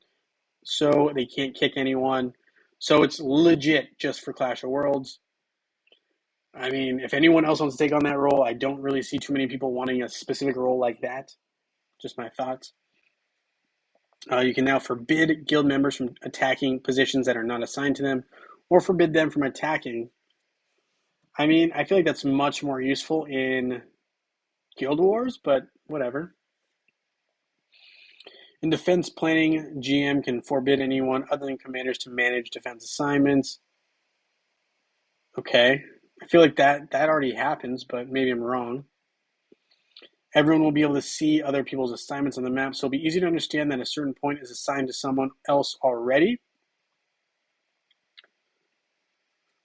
S1: so they can't kick anyone. So it's legit just for Clash of Worlds. I mean, if anyone else wants to take on that role, I don't really see too many people wanting a specific role like that. Just my thoughts. You can now forbid guild members from attacking positions that are not assigned to them, or forbid them from attacking. I mean, I feel like that's much more useful in Guild Wars, but whatever. In defense planning, GM can forbid anyone other than commanders to manage defense assignments. Okay. I feel like that already happens, but maybe I'm wrong. Everyone will be able to see other people's assignments on the map, so it'll be easy to understand that a certain point is assigned to someone else already.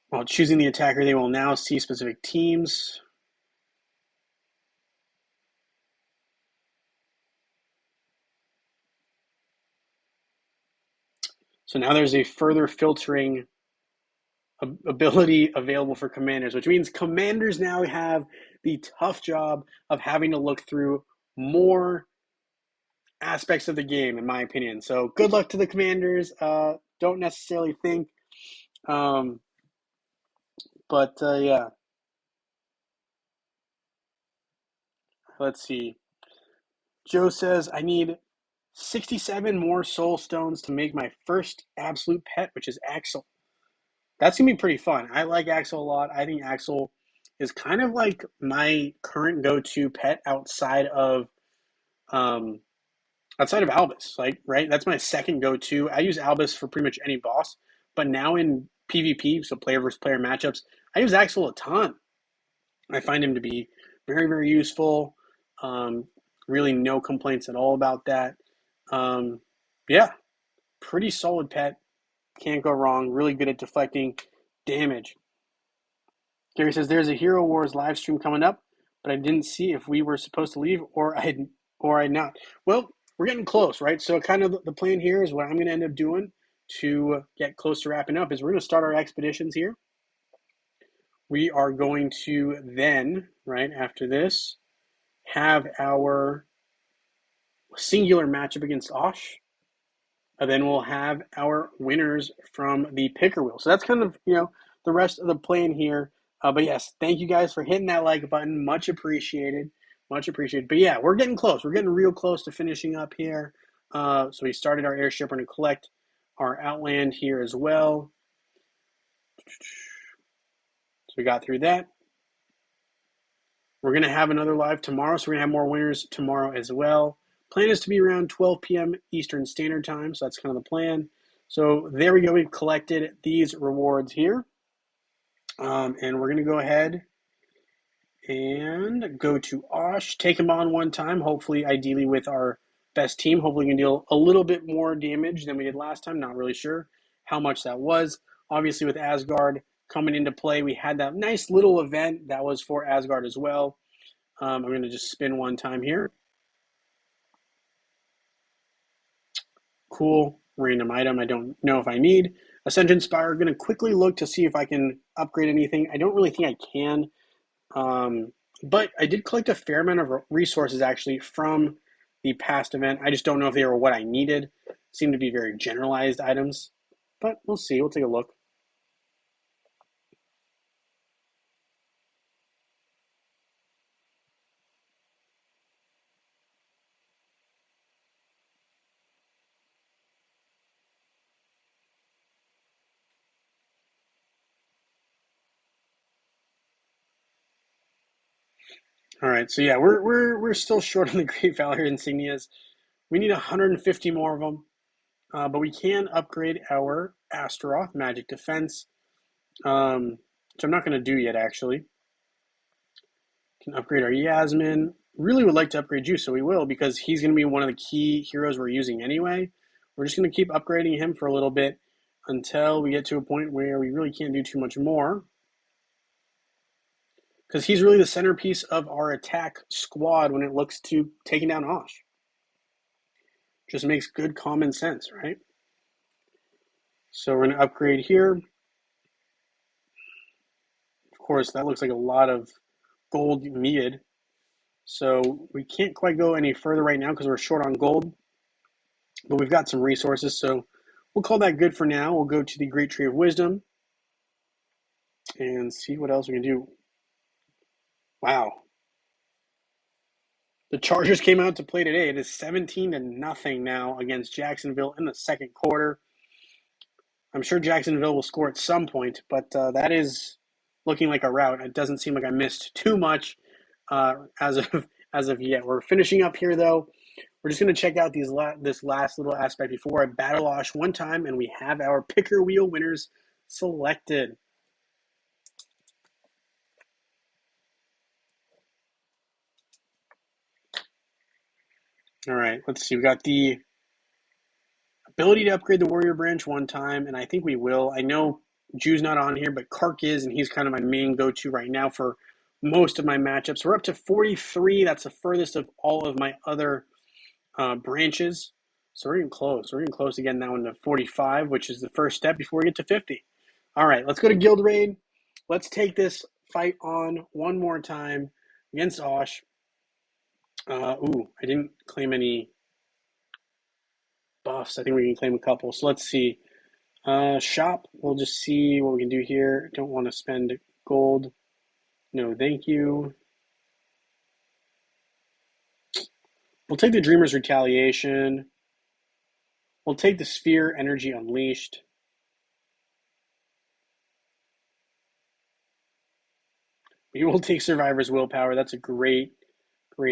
S1: While choosing the attacker, they will now see specific teams. So now there's a further filtering ability available for commanders, which means commanders now have the tough job of having to look through more aspects of the game, in my opinion. So good luck to the commanders. Don't necessarily think, but yeah. Let's see. Joe says, I need 67 more soul stones to make my first absolute pet, which is Axel. That's going to be pretty fun. I like Axel a lot. I think Axel is kind of like my current go-to pet um, outside of Albus. Like, right? That's my second go-to. I use Albus for pretty much any boss, but now in PvP, so player versus player matchups, I use Axel a ton. I find him to be very, very useful. Um, really no complaints at all about that. Yeah, pretty solid pet. Can't go wrong. Really good at deflecting damage. Gary says there's a Hero Wars live stream coming up, but I didn't see if we were supposed to leave or I'd not. Well, we're getting close, right? So kind of the plan here is what I'm going to end up doing to get close to wrapping up is we're going to start our expeditions here. We are going to then, right after this, have our singular matchup against Osh. And then we'll have our winners from the picker wheel. So that's kind of, the rest of the plan here. But yes, thank you guys for hitting that like button. Much appreciated. Much appreciated. But yeah, we're getting close. We're getting real close to finishing up here. So we started our airship. We're going to collect our outland here as well. So we got through that. We're going to have another live tomorrow. So we're going to have more winners tomorrow as well. Plan is to be around 12 p.m. Eastern Standard Time. So that's kind of the plan. So there we go. We've collected these rewards here. And we're going to go ahead and go to Osh, take him on one time, hopefully, ideally with our best team. Hopefully we can deal a little bit more damage than we did last time. Not really sure how much that was. Obviously with Asgard coming into play, we had that nice little event that was for Asgard as well. I'm going to just spin one time here. Cool. Random item I don't know if I need. Ascension Spire, going to quickly look to see if I can upgrade anything. I don't really think I can. But I did collect a fair amount of resources actually from the past event. I just don't know if they were what I needed. Seem to be very generalized items, but we'll see. We'll take a look. All right, so yeah, we're still short on the Great Valor insignias. We need 150 more of them, but we can upgrade our Astaroth Magic Defense, which I'm not going to do yet. Actually, can upgrade our Yasmin. really would like to upgrade Juice, so we will, because he's going to be one of the key heroes we're using anyway. We're just going to keep upgrading him for a little bit until we get to a point where we really can't do too much more, because he's really the centerpiece of our attack squad when it looks to taking down Osh. Just makes good common sense, right? So we're going to upgrade here. Of course, that looks like a lot of gold needed. So we can't quite go any further right now because we're short on gold. But we've got some resources, so we'll call that good for now. We'll go to the Great Tree of Wisdom and see what else we can do. Wow. The Chargers came out to play today. It is 17-0 now against Jacksonville in the second quarter. I'm sure Jacksonville will score at some point, but that is looking like a rout. It doesn't seem like I missed too much as of yet. We're finishing up here, though. We're just going to check out this last little aspect before I battle Osh one time, and we have our picker wheel winners selected. All right, let's see. We got the ability to upgrade the Warrior Branch one time, and I think we will. I know Jew's not on here, but Kark is, and he's kind of my main go-to right now for most of my matchups. We're up to 43. That's the furthest of all of my other branches. So we're getting close. We're getting close again now into 45, which is the first step before we get to 50. All right, let's go to Guild Raid. Let's take this fight on one more time against Osh. I didn't claim any buffs. I think we can claim a couple. So let's see. Shop. We'll just see what we can do here. Don't want to spend gold. No, thank you. We'll take the Dreamer's Retaliation. We'll take the Sphere Energy Unleashed. We will take Survivor's Willpower. That's a great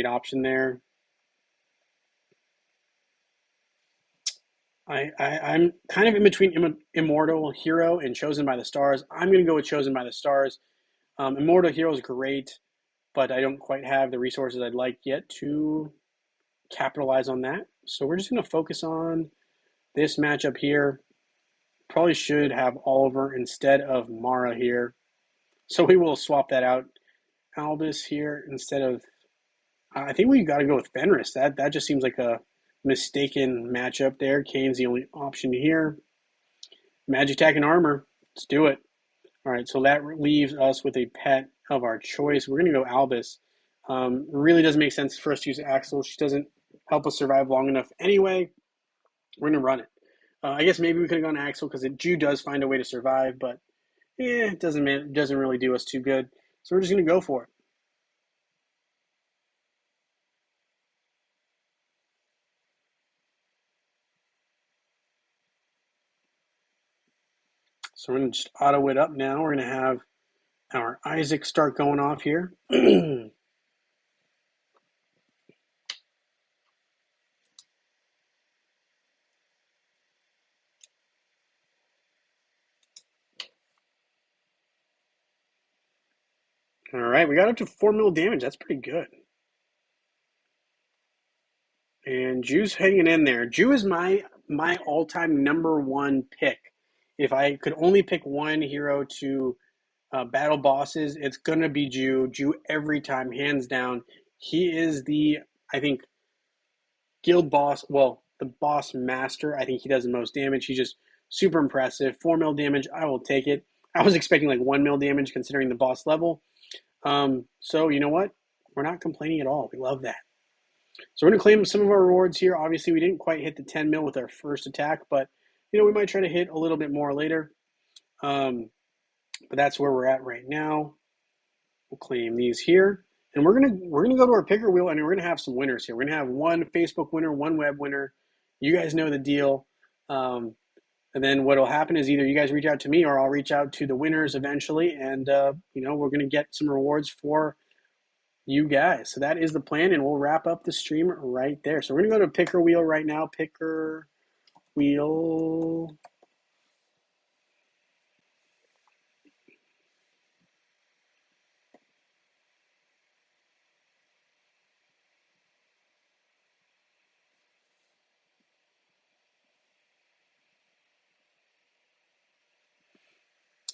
S1: option there. I'm kind of in between Immortal Hero and Chosen by the Stars. I'm going to go with Chosen by the Stars. Immortal Hero is great, but I don't quite have the resources I'd like yet to capitalize on that. So we're just going to focus on this matchup here. Probably should have Oliver instead of Mara here. So we will swap that out. Albus here instead of... I think we've got to go with Fenris. That just seems like a mistaken matchup there. Kane's the only option here. Magic Attack and Armor. Let's do it. All right, so that leaves us with a pet of our choice. We're going to go Albus. Really doesn't make sense for us to use Axel. She doesn't help us survive long enough anyway. We're going to run it. I guess maybe we could have gone Axel because Jew does find a way to survive, but it doesn't really do us too good. So we're just going to go for it. So we're going to just auto it up now. We're going to have our Isaac start going off here. All right, we got up to 4 mil damage. That's pretty good. And Jew's hanging in there. Jew is my all-time number one pick. If I could only pick one hero to battle bosses, it's gonna be Jew. Jew every time, hands down. He is I think, guild boss. Well, the boss master. I think he does the most damage. He's just super impressive. 4 mil damage. I will take it. I was expecting like 1 mil damage considering the boss level. So you know what? We're not complaining at all. We love that. So we're going to claim some of our rewards here. Obviously, we didn't quite hit the 10 mil with our first attack, but we might try to hit a little bit more later. But that's where we're at right now. We'll claim these here, and we're gonna go to our picker wheel, and we're gonna have some winners here. We're gonna have one Facebook winner, one web winner. You guys know the deal. And then what will happen is either you guys reach out to me, or I'll reach out to the winners eventually, and we're gonna get some rewards for you guys. So that is the plan, and we'll wrap up the stream right there. So we're going to go to picker wheel right now. Picker wheel.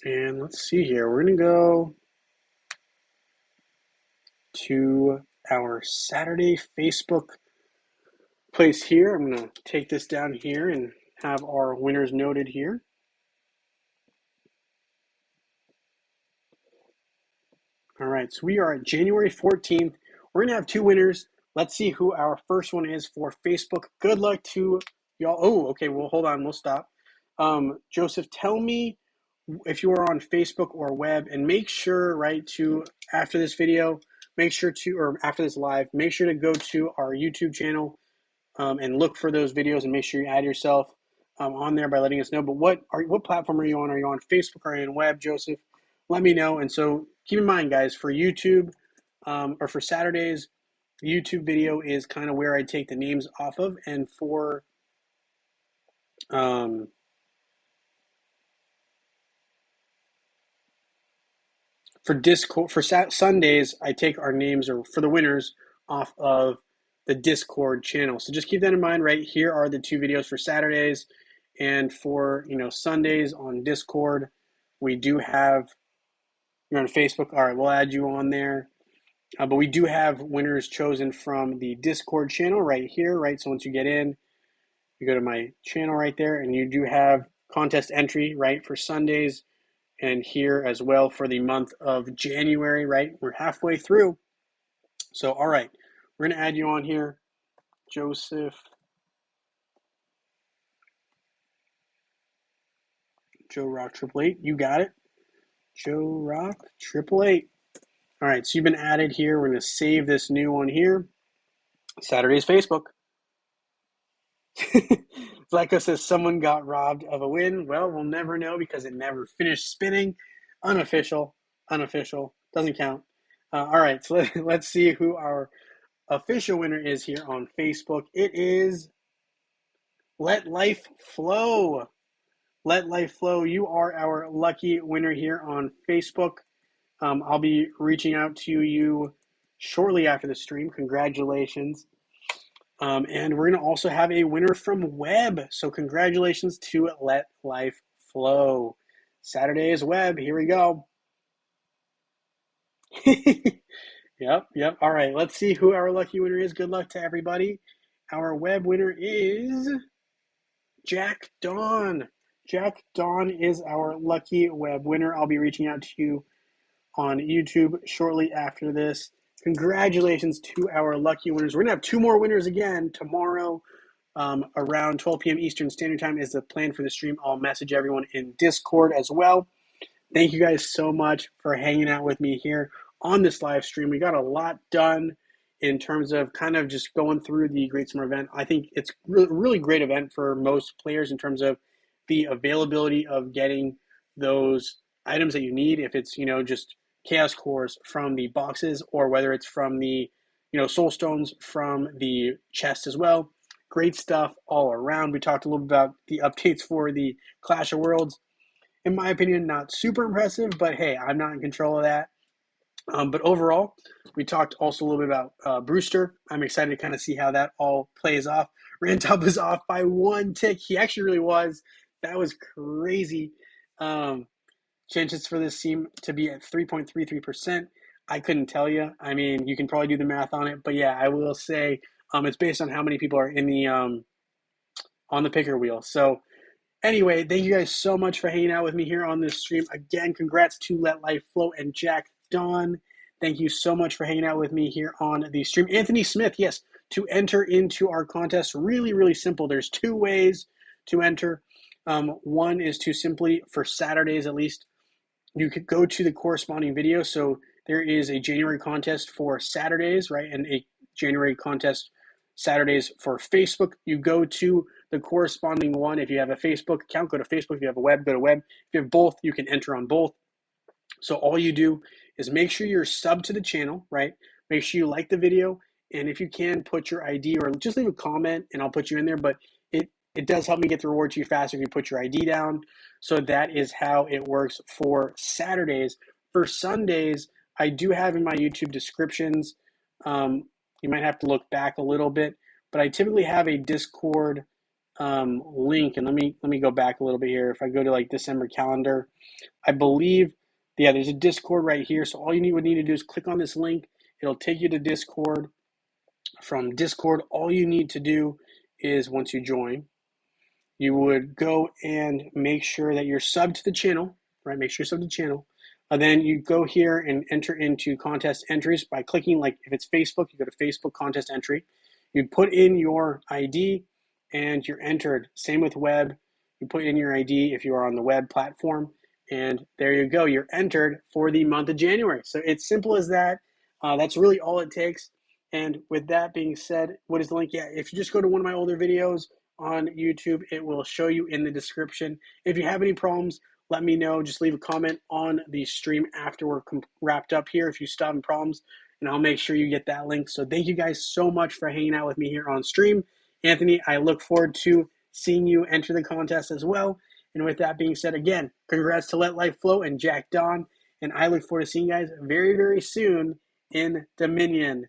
S1: And let's see here. We're going to go to our Saturday Facebook place here. I'm going to take this down here and have our winners noted here. All right, so we are at January 14th. We're going to have two winners. Let's see who our first one is for Facebook. Good luck to y'all. Oh, okay, well, hold on. We'll stop. Joseph, tell me if you are on Facebook or web, and make sure, right, to after this video, make sure to, or after this live, make sure to go to our YouTube channel and look for those videos and make sure you add yourself on there by letting us know. But what platform are you on? Are you on Facebook or are you on web, Joseph? Let me know. And so keep in mind, guys, for YouTube or for Saturdays, YouTube video is kind of where I take the names off of. And for Discord, for Sundays, I take our names or for the winners off of the Discord channel. So just keep that in mind, right? Here are the two videos for Saturdays, and for Sundays on Discord, we do have. You're on Facebook. All right, we'll add you on there. But we do have winners chosen from the Discord channel right here, right? So once you get in, you go to my channel right there, and you do have contest entry, right, for Sundays, and here as well for the month of January, right? We're halfway through. So, all right, we're going to add you on here, Joseph. Joe Rock 888. You got it. Joe Rock 888. All right, so you've been added here. We're going to save this new one here. Saturday's Facebook. Zyko says someone got robbed of a win. Well, we'll never know because it never finished spinning. Unofficial. Doesn't count. All right, so let's see who our official winner is here on Facebook. It is Let Life Flow. Let Life Flow. You are our lucky winner here on Facebook. I'll be reaching out to you shortly after the stream. Congratulations. And we're going to also have a winner from Web. So congratulations to Let Life Flow. Saturday is Web. Here we go. Yep. All right, let's see who our lucky winner is. Good luck to everybody. Our Web winner is Jack Dawn. Jack Dawn is our lucky Web winner. I'll be reaching out to you on YouTube shortly after this. Congratulations to our lucky winners. We're going to have two more winners again tomorrow around 12 p.m. Eastern Standard Time is the plan for the stream. I'll message everyone in Discord as well. Thank you guys so much for hanging out with me here on this live stream. We got a lot done in terms of kind of just going through the Great Summer Event. I think it's really great event for most players in terms of the availability of getting those items that you need. If it's, just Chaos Cores from the boxes or whether it's from the, Soul Stones from the chest as well. Great stuff all around. We talked a little bit about the updates for the Clash of Worlds. In my opinion, not super impressive, but hey, I'm not in control of that. But overall, we talked also a little bit about Brewster. I'm excited to kind of see how that all plays off. Rantop was off by one tick. He actually really was. That was crazy. Chances for this seem to be at 3.33%. I couldn't tell you. I mean, you can probably do the math on it. But yeah, I will say it's based on how many people are in the on the picker wheel. So anyway, thank you guys so much for hanging out with me here on this stream. Again, congrats to Let Life Flow and Jack Dawn. Thank you so much for hanging out with me here on the stream. Anthony Smith, yes, to enter into our contest, really, really simple. There's two ways to enter. One is to simply, for Saturdays at least, you could go to the corresponding video. So there is a January contest for Saturdays, right? And a January contest Saturdays for Facebook. You go to the corresponding one. If you have a Facebook account, go to Facebook. If you have a web, go to web. If you have both, you can enter on both. So all you do is make sure you're subbed to the channel, right? Make sure you like the video. And if you can, put your ID or just leave a comment and I'll put you in there. But it does help me get the reward to you faster if you put your ID down. So that is how it works for Saturdays. For Sundays, I do have in my YouTube descriptions, you might have to look back a little bit, but I typically have a Discord link, and let me go back a little bit here. If I go to like December calendar, I believe, yeah, there's a Discord right here. So all you would need to do is click on this link. It'll take you to Discord. From Discord, all you need to do is once you join, you would go and make sure that you're subbed to the channel, right? Make sure you're subbed to the channel. Then you go here and enter into contest entries by clicking, like if it's Facebook, you go to Facebook contest entry. You put in your ID and you're entered. Same with web. You put in your ID if you are on the web platform, and there you go. You're entered for the month of January. So it's simple as that. That's really all it takes. And with that being said, what is the link? Yeah, if you just go to one of my older videos on YouTube, it will show you in the description. If you have any problems, let me know. Just leave a comment on the stream after we're wrapped up here if you still have problems, and I'll make sure you get that link. So thank you guys so much for hanging out with me here on stream. Anthony, I look forward to seeing you enter the contest as well. And with that being said, again, congrats to Let Life Flow and Jack Don. And I look forward to seeing you guys very, very soon in Dominion.